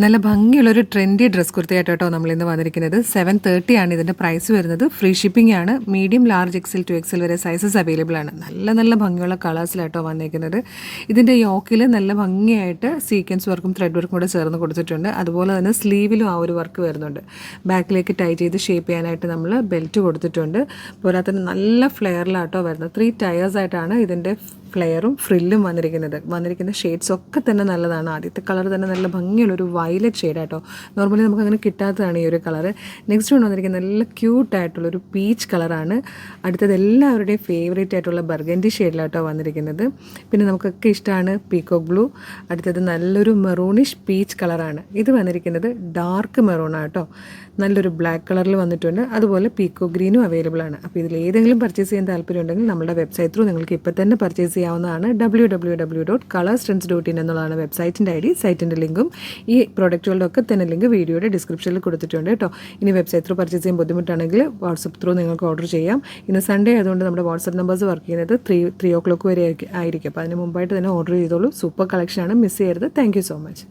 നല്ല ഭംഗിയുള്ളൊരു trendy dress കുർത്തിയായിട്ട് കേട്ടോ നമ്മളിന്ന് വന്നിരിക്കുന്നത്. 730 ആണ് ഇതിൻ്റെ പ്രൈസ് വരുന്നത്. ഫ്രീ ഷിപ്പിംഗ് ആണ്. Medium, large, XL two XL വരെ സൈസസ് അവൈലബിൾ ആണ്. നല്ല നല്ല ഭംഗിയുള്ള കളേഴ്സിലാട്ടോ വന്നിരിക്കുന്നത്. ഇതിൻ്റെ യോക്കിൽ നല്ല ഭംഗിയായിട്ട് സീക്വൻസ് വർക്കും ത്രെഡ് വർക്കും കൂടെ ചേർന്ന് കൊടുത്തിട്ടുണ്ട്. അതുപോലെ തന്നെ സ്ലീവിലും ആ ഒരു വർക്ക് വരുന്നുണ്ട്. ബാക്കിലേക്ക് ടൈ ചെയ്ത് ഷേപ്പ് ചെയ്യാനായിട്ട് നമ്മൾ ബെൽറ്റ് കൊടുത്തിട്ടുണ്ട്. പോരാത്തതിന് നല്ല ഫ്ലെയറിലാട്ടോ വരുന്നത്. 3 ടയേഴ്സ് ആയിട്ടാണ് ഇതിൻ്റെ ഫ്ലെയറും ഫ്രില്ലും വന്നിരിക്കുന്ന ഷെയ്ഡ്സ് ഒക്കെ തന്നെ നല്ലതാണ്. ആദ്യത്തെ കളർ തന്നെ നല്ല ഭംഗിയുള്ളൊരു വയലറ്റ് ഷെയ്ഡാട്ടോ. നോർമലി നമുക്ക് അങ്ങനെ കിട്ടാത്തതാണ് ഈ ഒരു കളർ. നെക്സ്റ്റ് വന്നിരിക്കുന്നത് നല്ല ക്യൂട്ടായിട്ടുള്ളൊരു പീച്ച് കളറാണ്. അടുത്തത് എല്ലാവരുടെയും ഫേവറേറ്റ് ആയിട്ടുള്ള ബർഗൻഡി ഷെയ്ഡിലാട്ടോ വന്നിരിക്കുന്നത്. പിന്നെ നമുക്കൊക്കെ ഇഷ്ടമാണ് പീക്കോക്ക് ബ്ലൂ. അടുത്തത് നല്ലൊരു മെറൂണിഷ് പീച്ച് കളറാണ്. ഇത് വന്നിരിക്കുന്നത് ഡാർക്ക് മെറൂണാട്ടോ. നല്ലൊരു ബ്ലാക്ക് കളറിൽ വന്നിട്ടുണ്ട്. അതുപോലെ പീക്കോ ഗ്രീനും അവൈലബിൾ ആണ്. അപ്പോൾ ഇതിൽ ഏതെങ്കിലും പർച്ചേസ് ചെയ്യാൻ താല്പര്യമുണ്ടെങ്കിൽ നമ്മുടെ വെബ്സൈറ്റ് ത്രൂ നിങ്ങൾക്ക് ഇപ്പോൾ തന്നെ പർച്ചേസ് ചെയ്യാവുന്നതാണ്. www.colorstrends.in എന്നുള്ളതാണ് വെബ്സൈറ്റിൻ്റെ ID. സൈറ്റിൻ്റെ ലിങ്കും ഈ പ്രോഡക്റ്റുകളുടെ ഒക്കെ തന്നെ ലിങ്ക് വീഡിയോയുടെ ഡിസ്ക്രിപ്ഷനിൽ കൊടുത്തിട്ടുണ്ട് കേട്ടോ. ഇനി വെബ്സൈറ്റ് ത്രൂ പർച്ചേസ് ചെയ്യാൻ ബുദ്ധിമുട്ടാണെങ്കിൽ വാട്സപ്പ് ത്രൂ നിങ്ങൾക്ക് ഓർഡർ ചെയ്യാം. ഇന്ന് സൺഡേ ആയതുകൊണ്ട് നമ്മുടെ വാട്സപ്പ് നമ്പേഴ്സ് വർക്ക് ചെയ്യുന്നത് 3 o'clock വരെ ആയിരിക്കും. അപ്പോൾ അതിന് മുമ്പായിട്ട് തന്നെ ഓർഡർ ചെയ്തോളൂ. സൂപ്പർ കളക്ഷനാണ്, മിസ് ചെയ്യരുത്. Thank you so much.